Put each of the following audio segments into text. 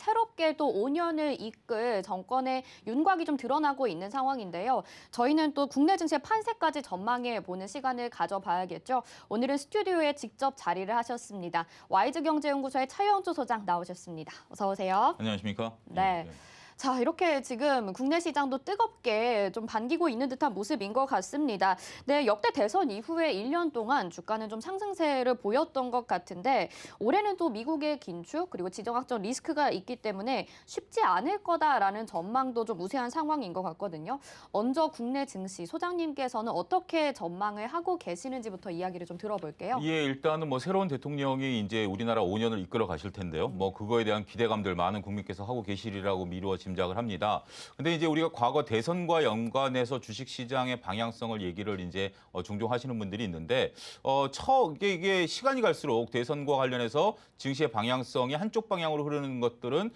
새롭게 또 5년을 이끌 정권의 윤곽이 좀 드러나고 있는 상황인데요. 저희는 또 국내 증시 판세까지 전망해 보는 시간을 가져봐야겠죠. 오늘은 스튜디오에 직접 자리를 하셨습니다. 와이즈경제연구소의 차영주 소장 나오셨습니다. 어서 오세요. 안녕하십니까? 네. 자, 이렇게 지금 국내 시장도 뜨겁게 좀 반기고 있는 듯한 모습인 것 같습니다. 네, 역대 대선 이후에 1년 동안 주가는 좀 상승세를 보였던 것 같은데 올해는 또 미국의 긴축 그리고 지정학적 리스크가 있기 때문에 쉽지 않을 거다라는 전망도 좀 우세한 상황인 것 같거든요. 먼저 국내 증시 소장님께서는 어떻게 전망을 하고 계시는지부터 이야기를 좀 들어볼게요. 예, 일단은 뭐 새로운 대통령이 이제 우리나라 5년을 이끌어 가실 텐데요. 뭐 그거에 대한 기대감들 많은 국민께서 하고 계시리라고 미루어 짐작을 합니다. 근데 이제 우리가 과거 대선과 연관해서 주식 시장의 방향성을 얘기를 이제 종종 하시는 분들이 있는데 이게 시간이 갈수록 대선과 관련해서 증시의 방향성이 한쪽 방향으로 흐르는 것들은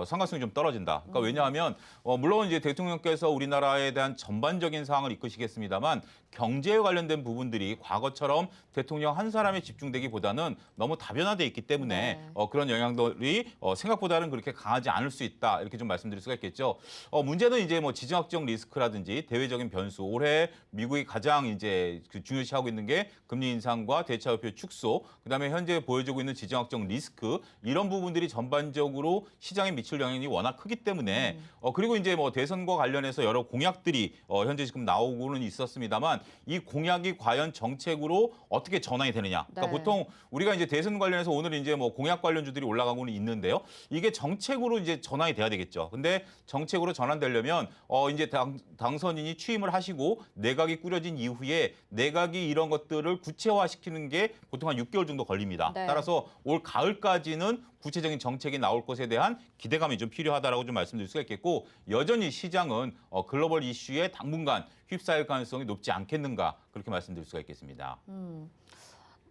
상관성이 좀 떨어진다. 그러니까 왜냐하면 물론 이제 대통령께서 우리나라에 대한 전반적인 사항을 이끄시겠습니다만 경제에 관련된 부분들이 과거처럼 대통령 한 사람에 집중되기보다는 너무 다변화돼 있기 때문에 그런 영향들이 생각보다는 그렇게 강하지 않을 수 있다. 이렇게 좀 말씀드릴 수가 있겠죠. 문제는 이제 뭐 지정학적 리스크라든지 대외적인 변수, 올해 미국이 가장 이제 중요시하고 있는 게 금리 인상과 대차우표 축소, 그다음에 현재 보여주고 있는 지정학적 리스크 이런 부분들이 전반적으로 시장에 미칠 영향이 워낙 크기 때문에 그리고 이제 뭐 대선과 관련해서 여러 공약들이 현재 지금 나오고는 있었습니다만 이 공약이 과연 정책으로 어떻게 전환이 되느냐. 그러니까 보통 우리가 이제 대선 관련해서 오늘 이제 뭐 공약 관련주들이 올라가고는 있는데요. 이게 정책으로 이제 전환이 돼야 되겠죠. 근데 정책으로 전환되려면 이제 당선인이 취임을 하시고 내각이 꾸려진 이후에 내각이 이런 것들을 구체화시키는 게 보통 한 6개월 정도 걸립니다. 네. 따라서 올 가을까지는 구체적인 정책이 나올 것에 대한 기대감이 좀 필요하다라고 좀 말씀드릴 수가 있겠고 여전히 시장은 글로벌 이슈에 당분간 휩싸일 가능성이 높지 않겠는가 그렇게 말씀드릴 수가 있겠습니다.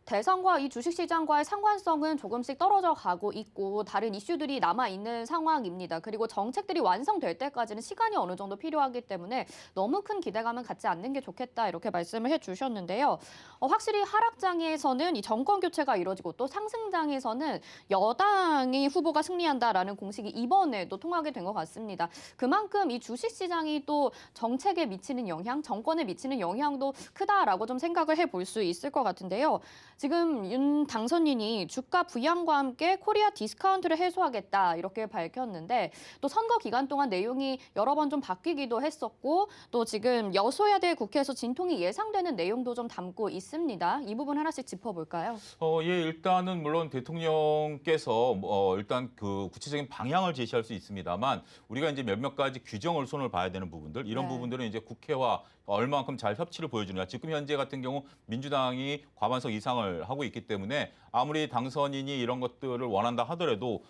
대선과 이 주식시장과의 상관성은 조금씩 떨어져 가고 있고 다른 이슈들이 남아있는 상황입니다. 그리고 정책들이 완성될 때까지는 시간이 어느 정도 필요하기 때문에 너무 큰 기대감은 갖지 않는 게 좋겠다 이렇게 말씀을 해주셨는데요. 확실히 하락장에서는 이 정권 교체가 이루어지고 또 상승장에서는 여당이 후보가 승리한다라는 공식이 이번에도 통하게 된 것 같습니다. 그만큼 이 주식시장이 또 정책에 미치는 영향, 정권에 미치는 영향도 크다라고 좀 생각을 해볼 수 있을 것 같은데요. 지금 윤 당선인이 주가 부양과 함께 코리아 디스카운트를 해소하겠다 이렇게 밝혔는데 또 선거 기간 동안 내용이 여러 번 좀 바뀌기도 했었고 또 지금 여소야대 국회에서 진통이 예상되는 내용도 좀 담고 있습니다. 이 부분 하나씩 짚어볼까요? 예, 일단은 물론 대통령께서 일단 그 구체적인 방향을 제시할 수 있습니다만 우리가 이제 몇몇 가지 규정을 손을 봐야 되는 부분들 이런 부분들은 이제 국회와 얼마만큼 잘 협치를 보여주느냐. 지금 현재 같은 경우 민주당이 과반석 이상을 하고 있기 때문에 아무리 당선인이 이런 것들을 원한다 하더라도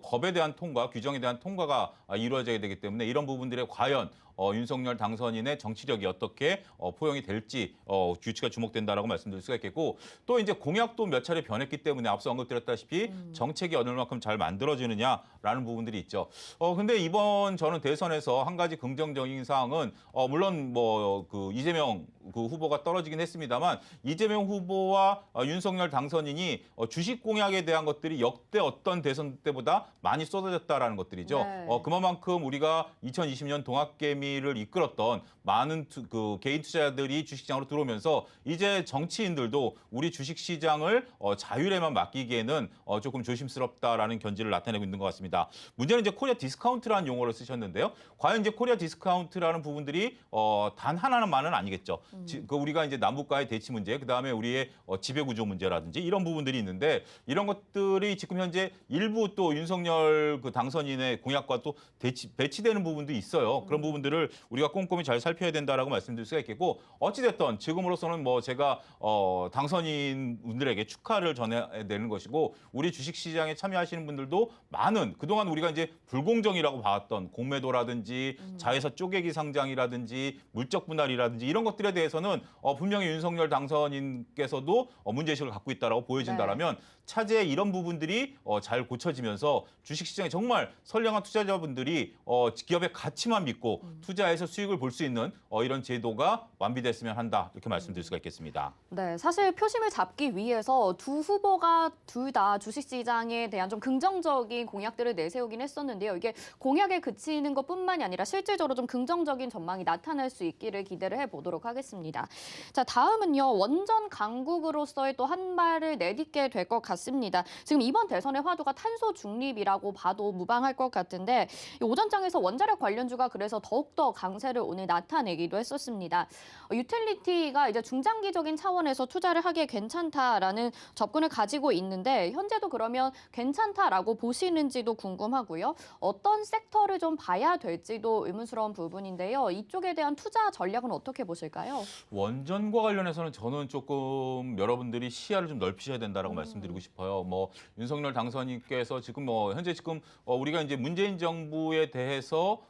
법에 대한 통과, 규정에 대한 통과가 이루어져야 되기 때문에 이런 부분들에 과연 윤석열 당선인의 정치력이 어떻게 포용이 될지 규칙가 주목된다라고 말씀드릴 수가 있겠고 또 이제 공약도 몇 차례 변했기 때문에 앞서 언급드렸다시피 정책이 어느 만큼 잘 만들어지느냐라는 부분들이 있죠. 근데 이번 저는 대선에서 한 가지 긍정적인 사항은 물론 뭐 그 이재명 그 후보가 떨어지긴 했습니다만 이재명 후보와 윤석열 당선인이 주식 공약에 대한 것들이 역대 어떤 대선 때보다 많이 쏟아졌다라는 것들이죠. 네. 그만큼 우리가 2020년 동학개미를 이끌었던 많은 그 개인 투자자들이 주식시장으로 들어오면서 이제 정치인들도 우리 주식시장을 자율에만 맡기기에는 조금 조심스럽다라는 견지를 나타내고 있는 것 같습니다. 문제는 이제 코리아 디스카운트라는 용어를 쓰셨는데요. 과연 이제 코리아 디스카운트라는 부분들이 단 하나만은 아니겠죠. 우리가 이제 남북과의 대치 문제, 그다음에 우리의 지배구조 문제라든지 이런 부분들이 있는데 이런 것들이 지금 현재 일부 또 윤석열 그 당선인의 공약과 또 배치되는 부분도 있어요. 그런 부분들을 우리가 꼼꼼히 잘 살펴야 된다라고 말씀드릴 수가 있겠고 어찌됐든 지금으로서는 뭐 제가 당선인 분들에게 축하를 전해야 되는 것이고 우리 주식시장에 참여하시는 분들도 많은 그동안 우리가 이제 불공정이라고 봐왔던 공매도라든지 자회사 쪼개기 상장이라든지 물적 분할이라든지 이런 것들에 대해서는 분명히 윤석열 당선인께서도 문제의식을 갖고 있다라고 보여진다라면 차제에 이런 부분들이 잘 고쳐지면서 주식시장에 정말 선량한 투자자분들이 기업의 가치만 믿고 투자해서 수익을 볼 수 있는 이런 제도가 완비됐으면 한다. 이렇게 말씀드릴 수가 있겠습니다. 네, 사실 표심을 잡기 위해서 두 후보가 둘 다 주식시장에 대한 좀 긍정적인 공약들을 내세우긴 했었는데요. 이게 공약에 그치는 것뿐만이 아니라 실질적으로 좀 긍정적인 전망이 나타날 수 있기를 기대를 해보도록 하겠습니다. 자, 다음은요. 원전 강국으로서의 또 한 발을 내딛게 될 것 같습니다. 지금 이번 대선의 화두가 탄소 중립이라고 봐도 무방할 것 같은데 이 오전장에서 원자력 관련주가 그래서 더욱더 강세를 오늘 나타내기도 했었습니다. 유틸리티가 이제 중장기적인 차원에서 투자를 하기에 괜찮다라는 접근을 가지고 있는데 현재도 그러면 괜찮다라고 보시는지도 궁금하고요. 어떤 섹터를 좀 봐야 될지도 의문스러운 부분인데요. 이쪽에 대한 투자 전략은 어떻게 보실까요? 원전과 관련해서는 저는 조금 여러분들이 시야를 좀 넓히셔야 된다라고 말씀드리고 싶어요. 뭐 윤석열 당선인께서 지금 현재 우리가 이제 문재인 정부에 대해서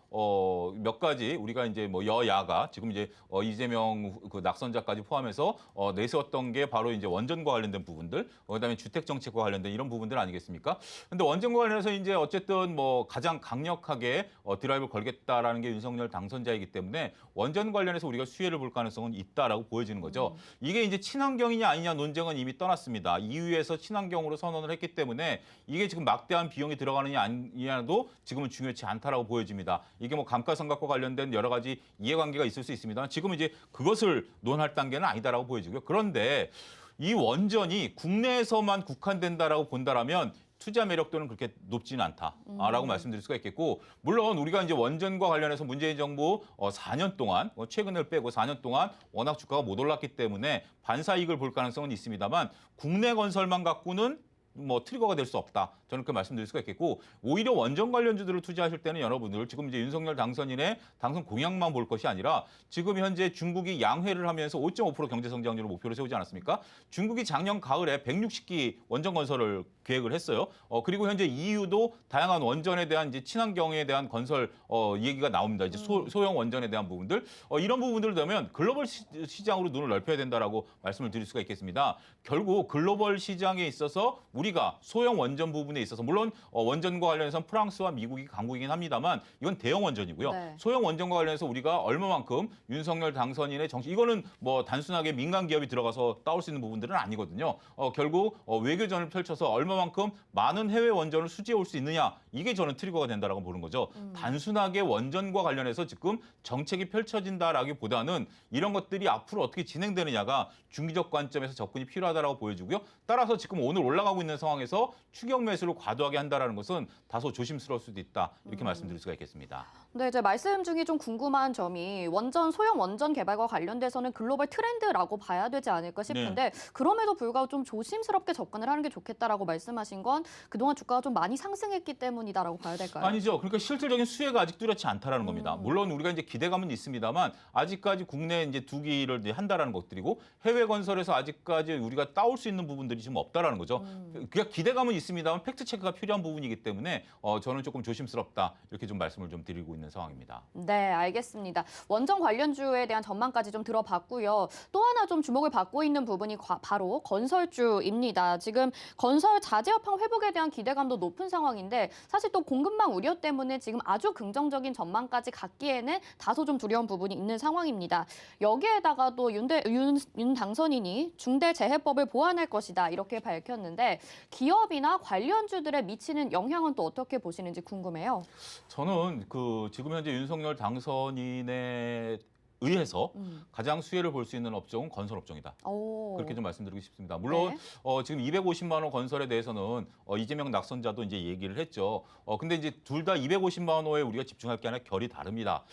몇 가지 우리가 이제 뭐 여야가 지금 이제 이재명 그 낙선자까지 포함해서 내세웠던 게 바로 이제 원전과 관련된 부분들, 그다음에 주택 정책과 관련된 이런 부분들 아니겠습니까? 근데 원전과 관련해서 이제 어쨌든 뭐 가장 강력하게 드라이브를 걸겠다라는 게 윤석열 당선자이기 때문에 원전 관련해서 우리가 수혜를 볼 가능성은 있다라고 보여지는 거죠. 이게 이제 친환경이냐 아니냐 논쟁은 이미 떠났습니다. EU에서 친환경으로 선언을 했기 때문에 이게 지금 막대한 비용이 들어가느냐 아니냐도 지금은 중요치 않다라고 보여집니다. 이게 뭐 감가상각과 관련된 여러 가지 이해관계가 있을 수 있습니다. 지금은 이제 그것을 논할 단계는 아니다라고 보여지고요. 그런데 이 원전이 국내에서만 국한된다라고 본다라면 투자 매력도는 그렇게 높지는 않다라고 말씀드릴 수가 있겠고, 물론 우리가 이제 원전과 관련해서 문재인 정부 4년 동안 최근을 빼고 4년 동안 워낙 주가가 못 올랐기 때문에 반사이익을 볼 가능성은 있습니다만 국내 건설만 갖고는 뭐 트리거가 될 수 없다. 저는 그렇게 말씀드릴 수가 있겠고, 오히려 원전 관련주들을 투자하실 때는 여러분들 지금 이제 윤석열 당선인의 당선 공약만 볼 것이 아니라 지금 현재 중국이 양회를 하면서 5.5% 경제 성장률을 목표로 세우지 않았습니까? 중국이 작년 가을에 160기 원전 건설을 계획을 했어요. 그리고 현재 EU도 다양한 원전에 대한 이제 친환경에 대한 건설 얘기가 나옵니다. 이제 소형 원전에 대한 부분들 이런 부분들을 되면 글로벌 시장으로 눈을 넓혀야 된다라고 말씀을 드릴 수가 있겠습니다. 결국 글로벌 시장에 있어서 우리가 소형 원전 부분에 있어서 물론 원전과 관련해서는 프랑스와 미국이 강국이긴 합니다만 이건 대형 원전이고요. 네. 소형 원전과 관련해서 우리가 얼마만큼 윤석열 당선인의 정책 이거는 뭐 단순하게 민간 기업이 들어가서 따올 수 있는 부분들은 아니거든요. 결국 외교전을 펼쳐서 얼마만큼 많은 해외 원전을 수지해 올 수 있느냐 이게 저는 트리거가 된다라고 보는 거죠. 단순하게 원전과 관련해서 지금 정책이 펼쳐진다라기보다는 이런 것들이 앞으로 어떻게 진행되느냐가 중기적 관점에서 접근이 필요하다라고 보여지고요. 따라서 지금 오늘 올라가고 있는 상황에서 추격 매수를 과도하게 한다라는 것은 다소 조심스러울 수도 있다. 이렇게 말씀드릴 수가 있겠습니다. 네, 이제 말씀 중에 좀 궁금한 점이 소형 원전 개발과 관련돼서는 글로벌 트렌드라고 봐야 되지 않을까 싶은데 그럼에도 불구하고 좀 조심스럽게 접근을 하는 게 좋겠다라고 말씀하신 건 그동안 주가가 좀 많이 상승했기 때문이다라고 봐야 될까요? 아니죠. 그러니까 실질적인 수혜가 아직 뚜렷이 않다라는 겁니다. 물론 우리가 이제 기대감은 있습니다만 아직까지 국내에 이제 두기를 이제 한다라는 것들이고 해외 건설에서 아직까지 우리가 따올 수 있는 부분들이 지금 없다라는 거죠. 그러니까 기대감은 있습니다만 팩트 체크가 필요한 부분이기 때문에 저는 조금 조심스럽다 이렇게 좀 말씀을 좀 드리고 있는 상황입니다. 네, 알겠습니다. 원전 관련주에 대한 전망까지 좀 들어봤고요. 또 하나 좀 주목을 받고 있는 부분이 바로 건설주입니다. 지금 건설 자재 업황 회복에 대한 기대감도 높은 상황인데 사실 또 공급망 우려 때문에 지금 아주 긍정적인 전망까지 갖기에는 다소 좀 두려운 부분이 있는 상황입니다. 여기에다가 또 윤 당선인이 중대재해법을 보완할 것이다 이렇게 밝혔는데 기업이나 관련주들에 미치는 영향은 또 어떻게 보시는지 궁금해요. 저는 지금 현재 윤석열 당선인의 의해서 가장 수혜를 볼 수 있는 업종은 건설 업종이다. 오. 그렇게 좀 말씀드리고 싶습니다. 물론 네. 지금 250만 원 건설에 대해서는 이재명 낙선자도 이제 얘기를 했죠. 근데 이제 둘 다 250만 원에 우리가 집중할 게 아니라 결이 다릅니다.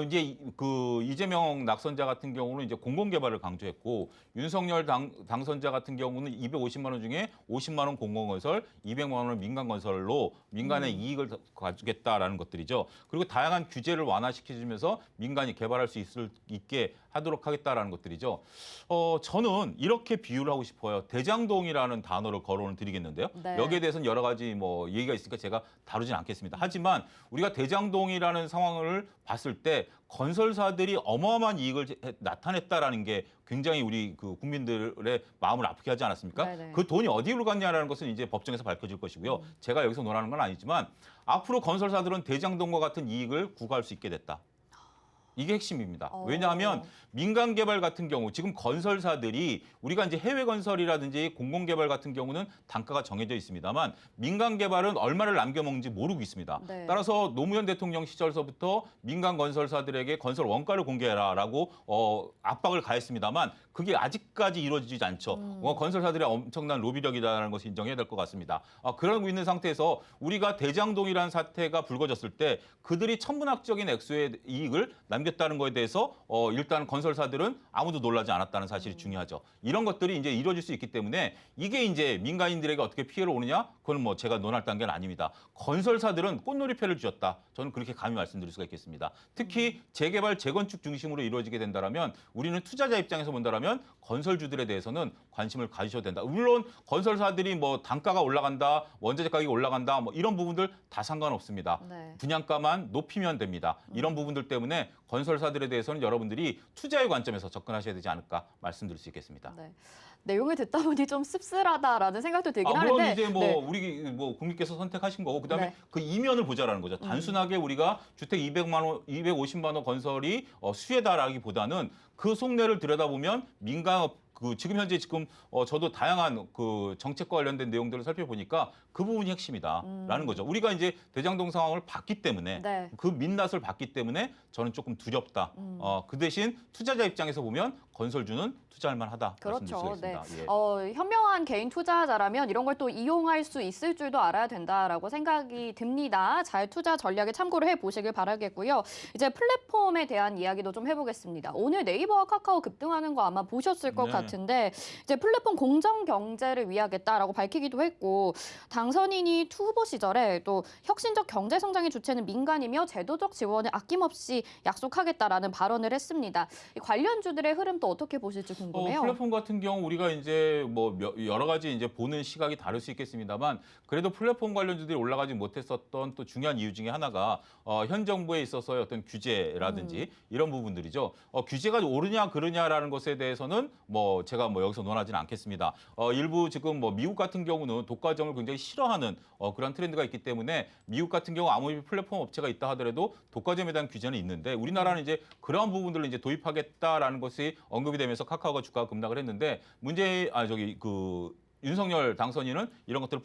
이제 이재명 낙선자 같은 경우는 이제 공공개발을 강조했고 윤석열 당선자 같은 경우는 250만 원 중에 50만 원 공공건설, 200만 원을 민간건설로 민간의 이익을 가지겠다라는 것들이죠. 그리고 다양한 규제를 완화시켜주면서 민간이 개발할 수 있게 하도록 하겠다라는 것들이죠. 저는 이렇게 비유를 하고 싶어요. 대장동이라는 단어를 거론을 드리겠는데요. 네. 여기에 대해서는 여러 가지 뭐 얘기가 있으니까 제가 다루진 않겠습니다. 하지만 우리가 대장동이라는 상황을 봤을 때 건설사들이 어마어마한 이익을 나타냈다라는 게 굉장히 우리 국민들의 마음을 아프게 하지 않았습니까? 네네. 그 돈이 어디로 갔냐라는 것은 이제 법정에서 밝혀질 것이고요. 제가 여기서 논하는 건 아니지만 앞으로 건설사들은 대장동과 같은 이익을 구가할 수 있게 됐다. 이게 핵심입니다. 왜냐하면 민간 개발 같은 경우 지금 건설사들이 우리가 이제 해외 건설이라든지 공공 개발 같은 경우는 단가가 정해져 있습니다만 민간 개발은 얼마를 남겨먹는지 모르고 있습니다. 네. 따라서 노무현 대통령 시절서부터 민간 건설사들에게 건설 원가를 공개해라라고 압박을 가했습니다만 그게 아직까지 이루어지지 않죠. 건설사들의 엄청난 로비력이라는 것을 인정해야 될 것 같습니다. 그러고 있는 상태에서 우리가 대장동이라는 사태가 불거졌을 때 그들이 천문학적인 액수의 이익을 남겼다는 것에 대해서 일단 건설사들은 아무도 놀라지 않았다는 사실이 중요하죠. 이런 것들이 이제 이루어질 수 있기 때문에 이게 이제 민간인들에게 어떻게 피해를 오느냐? 그건 뭐 제가 논할 단계는 아닙니다. 건설사들은 꽃놀이패를 쥐었다. 저는 그렇게 감히 말씀드릴 수가 있겠습니다. 특히 재개발, 재건축 중심으로 이루어지게 된다면 우리는 투자자 입장에서 본다면 건설주들에 대해서는 관심을 가지셔도 된다. 물론 건설사들이 뭐 단가가 올라간다, 원자재 가격이 올라간다, 뭐 이런 부분들 다 상관없습니다. 네. 분양가만 높이면 됩니다. 이런 부분들 때문에 건설사들에 대해서는 여러분들이 투자의 관점에서 접근하셔야 되지 않을까 말씀드릴 수 있겠습니다. 네. 내용을 듣다 보니 좀 씁쓸하다라는 생각도 들긴 물론 하는데 이제 뭐 네. 우리 뭐 국민께서 선택하신 거고 그다음에 네. 그 이면을 보자라는 거죠. 단순하게 우리가 주택 200만 원, 250만 원 건설이 수혜다라기보다는 그 속내를 들여다보면 민간업 지금 현재 저도 다양한 그 정책과 관련된 내용들을 살펴보니까 그 부분이 핵심이다라는 거죠. 우리가 이제 대장동 상황을 봤기 때문에 네. 그 민낯을 봤기 때문에 저는 조금 두렵다. 그 대신 투자자 입장에서 보면 건설주는 투자할 만하다 말씀드릴 그렇죠. 수가 있습니다. 네. 예. 현명한 개인 투자자라면 이런 걸 또 이용할 수 있을 줄도 알아야 된다라고 생각이 듭니다. 잘 투자 전략에 참고를 해보시길 바라겠고요. 이제 플랫폼에 대한 이야기도 좀 해보겠습니다. 오늘 네이버와 카카오 급등하는 거 아마 보셨을 것 네. 같은데 이제 플랫폼 공정 경제를 위하겠다라고 밝히기도 했고 당선인이 후보 시절에 또 혁신적 경제 성장의 주체는 민간이며 제도적 지원을 아낌없이 약속하겠다라는 발언을 했습니다. 이 관련주들의 흐름 또 어떻게 보실지 궁금해요. 플랫폼 같은 경우 우리가 이제 뭐 여러 가지 이제 보는 시각이 다를 수 있겠습니다만 그래도 플랫폼 관련주들이 올라가지 못했었던 또 중요한 이유 중에 하나가 현 정부에 있어서의 어떤 규제라든지 이런 부분들이죠. 규제가 오르냐 그르냐라는 것에 대해서는 뭐 제가 뭐 여기서 논하지는 않겠습니다. 일부 지금 뭐 미국 같은 경우는 독과점을 굉장히 싫어하는 그런 트렌드가 있기 때문에 미국 같은 경우 아무리 플랫폼 업체가 있다 하더라도 독과점에 대한 규제는 있는데 우리나라는 이제 그런 부분들을 이제 도입하겠다라는 것이 언급이 되면서 카카오가 주가가 급락을 했는데 윤석열 당선인은 이런 것들을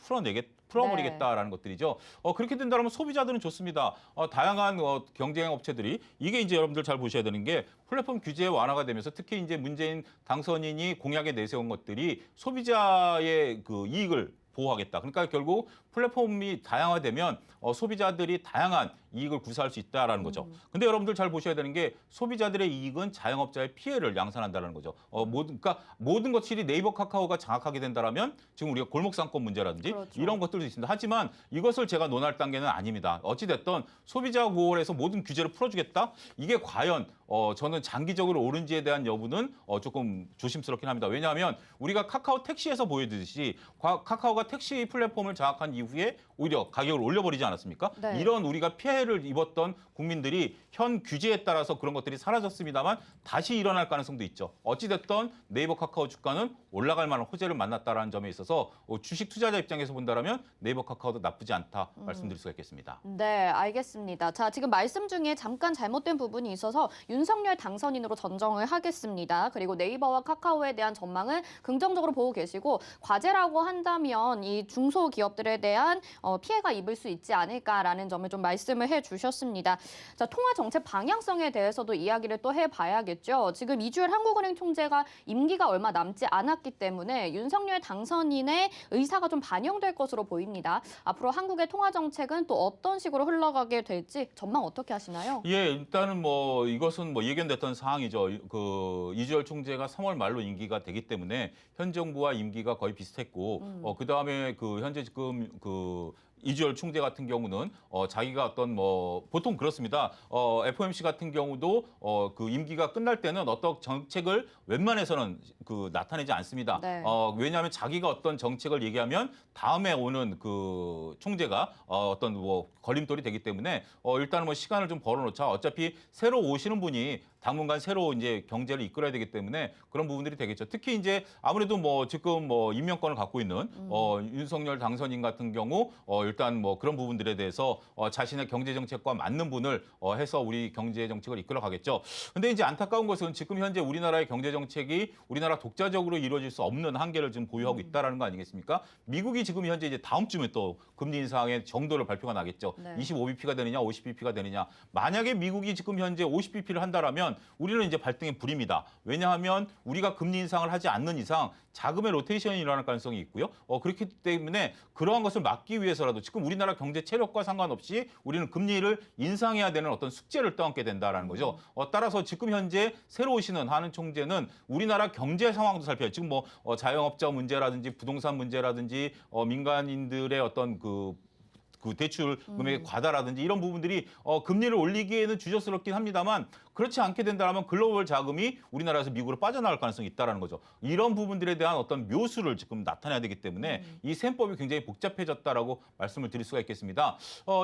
풀어버리겠다라는 것들이죠. 그렇게 된다면 소비자들은 좋습니다. 다양한 경쟁 업체들이 이게 이제 여러분들 잘 보셔야 되는 게 플랫폼 규제 완화가 되면서 특히 이제 문재인 당선인이 공약에 내세운 것들이 소비자의 그 이익을 보호하겠다. 그러니까 결국 플랫폼이 다양화되면 소비자들이 다양한 이익을 구사할 수 있다라는 거죠. 근데 여러분들 잘 보셔야 되는 게 소비자들의 이익은 자영업자의 피해를 양산한다는 거죠. 그러니까 모든 것들이 네이버 카카오가 장악하게 된다라면 지금 우리가 골목상권 문제라든지 그렇죠. 이런 것들도 있습니다. 하지만 이것을 제가 논할 단계는 아닙니다. 어찌됐든 소비자 보호에서 모든 규제를 풀어주겠다? 이게 과연 저는 장기적으로 옳은지에 대한 여부는 조금 조심스럽긴 합니다. 왜냐하면 우리가 카카오 택시에서 보여드듯이 카카오가 택시 플랫폼을 장악한 이후에 오히려 가격을 올려버리지 않았습니까? 네. 이런 우리가 피해를 입었던 국민들이 현 규제에 따라서 그런 것들이 사라졌습니다만 다시 일어날 가능성도 있죠. 어찌됐든 네이버 카카오 주가는 올라갈 만한 호재를 만났다는 점에 있어서 주식 투자자 입장에서 본다면 네이버 카카오도 나쁘지 않다 말씀드릴 수가 있겠습니다. 네, 알겠습니다. 자, 지금 말씀 중에 잠깐 잘못된 부분이 있어서 윤석열 당선인으로 전정을 하겠습니다. 그리고 네이버와 카카오에 대한 전망은 긍정적으로 보고 계시고 과제라고 한다면 이 중소기업들에 대한 피해가 입을 수 있지 않을까라는 점을 좀 말씀을 해주셨습니다. 자, 통화 정책 방향성에 대해서도 이야기를 또 해봐야겠죠. 지금 이주열 한국은행 총재가 임기가 얼마 남지 않았기 때문에 윤석열 당선인의 의사가 좀 반영될 것으로 보입니다. 앞으로 한국의 통화 정책은 또 어떤 식으로 흘러가게 될지 전망 어떻게 하시나요? 예, 일단은 뭐 이것은 뭐 예견됐던 사항이죠. 그 이주열 총재가 3월 말로 임기가 되기 때문에 현 정부와 임기가 거의 비슷했고, 그 다음에 그 현재 지금 이주열 총재 같은 경우는 자기가 어떤 뭐 보통 그렇습니다. FOMC 같은 경우도 그 임기가 끝날 때는 어떤 정책을 웬만해서는 나타내지 않습니다. 네. 왜냐하면 자기가 어떤 정책을 얘기하면 다음에 오는 그 총재가 어떤 뭐 걸림돌이 되기 때문에 일단은 뭐 시간을 좀 벌어놓자. 어차피 새로 오시는 분이 당분간 새로 이제 경제를 이끌어야 되기 때문에 그런 부분들이 되겠죠. 특히 이제 아무래도 뭐 지금 뭐 임명권을 갖고 있는 윤석열 당선인 같은 경우 일단 뭐 그런 부분들에 대해서 자신의 경제 정책과 맞는 분을 해서 우리 경제 정책을 이끌어 가겠죠. 근데 이제 안타까운 것은 지금 현재 우리나라의 경제 정책이 우리나라 독자적으로 이루어질 수 없는 한계를 지금 보유하고 있다라는 거 아니겠습니까? 미국이 지금 현재 이제 다음 주면 또 금리 인상의 정도를 발표가 나겠죠. 네. 25bp가 되느냐, 50bp가 되느냐. 만약에 미국이 지금 현재 50bp를 한다라면 우리는 이제 발등에 불입니다. 왜냐하면 우리가 금리 인상을 하지 않는 이상 자금의 로테이션이 일어날 가능성이 있고요. 그렇기 때문에 그러한 것을 막기 위해서라도 지금 우리나라 경제 체력과 상관없이 우리는 금리를 인상해야 되는 어떤 숙제를 떠안게 된다라는 거죠. 따라서 지금 현재 새로 오시는 한은 총재는 우리나라 경제 상황도 살펴요. 지금 뭐 자영업자 문제라든지 부동산 문제라든지 민간인들의 어떤 그 대출 금액의 과다라든지 이런 부분들이 금리를 올리기에는 주저스럽긴 합니다만 그렇지 않게 된다면 글로벌 자금이 우리나라에서 미국으로 빠져나갈 가능성이 있다는 거죠. 이런 부분들에 대한 어떤 묘수를 지금 나타내야 되기 때문에 이 셈법이 굉장히 복잡해졌다라고 말씀을 드릴 수가 있겠습니다.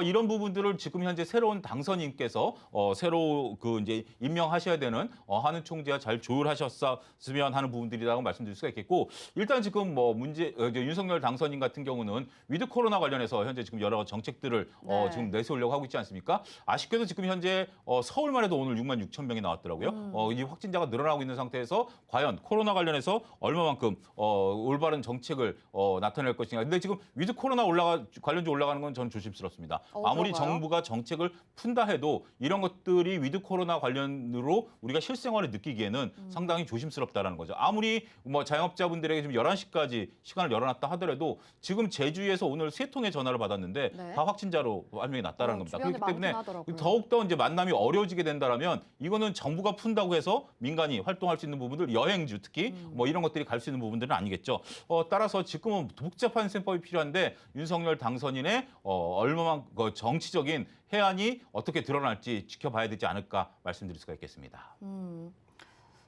이런 부분들을 지금 현재 새로운 당선인께서 새로 그 이제 임명하셔야 되는 한은 총재와 잘 조율하셨으면 하는 부분들이라고 말씀드릴 수가 있겠고 일단 지금 뭐 윤석열 당선인 같은 경우는 위드 코로나 관련해서 현재 지금 여러 정책들을 네. 지금 내세우려고 하고 있지 않습니까? 아쉽게도 지금 현재 서울만 해도 오늘 6만 6천 명이 나왔더라고요. 이 확진자가 늘어나고 있는 상태에서 과연 코로나 관련해서 얼마만큼 올바른 정책을 나타낼 것인가. 근데 지금 위드 코로나 관련주 올라가는 건 저는 조심스럽습니다. 아무리 그런가요? 정부가 정책을 푼다 해도 이런 것들이 위드 코로나 관련으로 우리가 실생활을 느끼기에는 상당히 조심스럽다라는 거죠. 아무리 뭐 자영업자분들에게 지금 11시까지 시간을 열어놨다 하더라도 지금 제주에서 오늘 3통의 전화를 받았는데 네. 다 확진자로 판명이 났다는 겁니다. 주변에 그렇기 때문에 많긴 하더라고요. 더욱더 이제 만남이 어려워지게 된다라면 이거는 정부가 푼다고 해서 민간이 활동할 수 있는 부분들, 여행주 특히 뭐 이런 것들이 갈 수 있는 부분들은 아니겠죠. 따라서 지금은 복잡한 셈법이 필요한데 윤석열 당선인의 얼마만 정치적인 해안이 어떻게 드러날지 지켜봐야 되지 않을까 말씀드릴 수가 있겠습니다.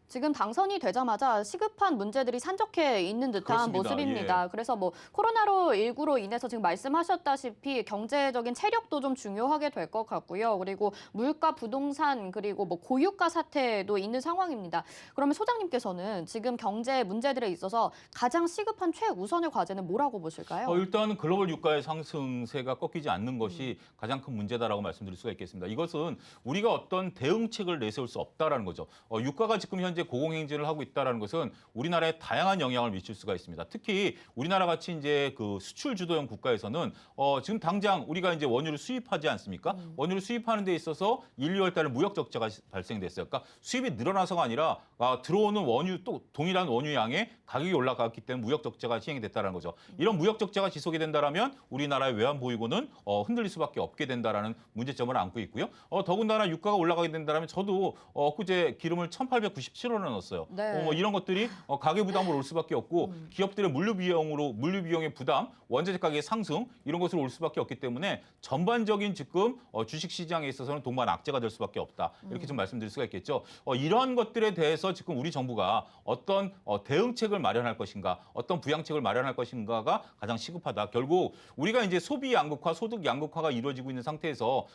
지금 당선이 되자마자 시급한 문제들이 산적해 있는 듯한 그렇습니다. 모습입니다. 예. 그래서 뭐 코로나19로 인해서 지금 말씀하셨다시피 경제적인 체력도 좀 중요하게 될 것 같고요. 그리고 물가, 부동산, 그리고 뭐 고유가 사태도 있는 상황입니다. 그러면 소장님께서는 지금 경제 문제들에 있어서 가장 시급한 최우선의 과제는 뭐라고 보실까요? 일단 글로벌 유가의 상승세가 꺾이지 않는 것이 가장 큰 문제다라고 말씀드릴 수가 있겠습니다. 이것은 우리가 어떤 대응책을 내세울 수 없다라는 거죠. 유가가 지금 현재 고공행진을 하고 있다라는 것은 우리나라에 다양한 영향을 미칠 수가 있습니다. 특히 우리나라 같이 이제 그 수출 주도형 국가에서는 지금 당장 우리가 이제 원유를 수입하지 않습니까? 원유를 수입하는 데 있어서 1, 2월 달에 무역 적자가 발생됐어요. 그러니까 수입이 늘어나서가 아니라 들어오는 원유 또 동일한 원유 양의 가격이 올라갔기 때문에 무역 적자가 시행이 됐다는 거죠. 이런 무역 적자가 지속이 된다라면 우리나라의 외환 보유고는 흔들릴 수밖에 없게 된다라는 문제점을 안고 있고요. 더군다나 유가가 올라가게 된다라면 저도 엊그제 기름을 1,897원에 넣었어요. 네. 뭐 이런 것들이 가계 부담으로 올 수밖에 없고 기업들의 물류 비용의 부담, 원자재 가격의 상승 이런 것으로 올 수밖에 없기 때문에 전반적인 지금 주식 시장에 있어서는 동반 악재가 될 수밖에 없다. 이렇게 좀 말씀드릴 수가 있겠죠. 이러한 것들에 대해서 지금 우리 정부가 어떤 대응책을 마련할 것인가, 어떤 부양책을 마련할 것인가가 가장 시급하다. 결국 우리가 이제 소비 양극화, 소득 양극화가 이루어지고 있는 상태에서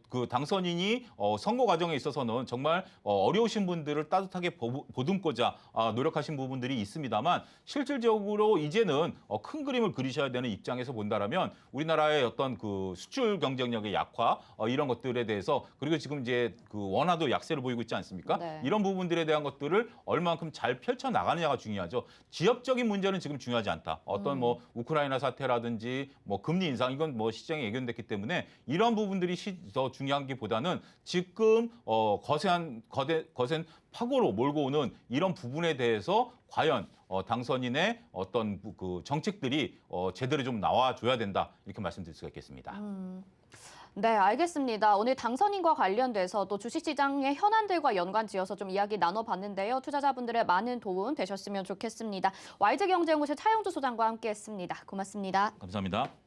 그 당선인이 선거 과정에 있어서는 정말 어려우신 분들을 따뜻하게 보듬고자 노력하신 부분들이 있습니다만 실질적으로 이제는 큰 그림을 그리셔야 되는 입장에서 본다라면 우리나라의 어떤 그 수출 경쟁력의 약화 이런 것들에 대해서 그리고 지금 이제 그 원화도 약세를 보이고 있지 않습니까? 네. 이런 부분들에 대한 것들을 얼마만큼 잘 펼쳐 나가느냐가 중요하죠. 지역적인 문제는 지금 중요하지 않다. 어떤 뭐 우크라이나 사태라든지 뭐 금리 인상 이건 뭐 시장에 예견됐기 때문에 이런 부분들이 더 중요한 게보다는 지금 거센 파고로 몰고 오는 이런 부분에 대해서 과연 당선인의 어떤 그 정책들이 제대로 좀 나와줘야 된다 이렇게 말씀드릴 수가 있겠습니다. 네, 알겠습니다. 오늘 당선인과 관련돼서 또 주식시장의 현안들과 연관지어서 좀 이야기 나눠봤는데요. 투자자분들의 많은 도움 되셨으면 좋겠습니다. YG경제연구실 차영주 소장과 함께했습니다. 고맙습니다. 감사합니다.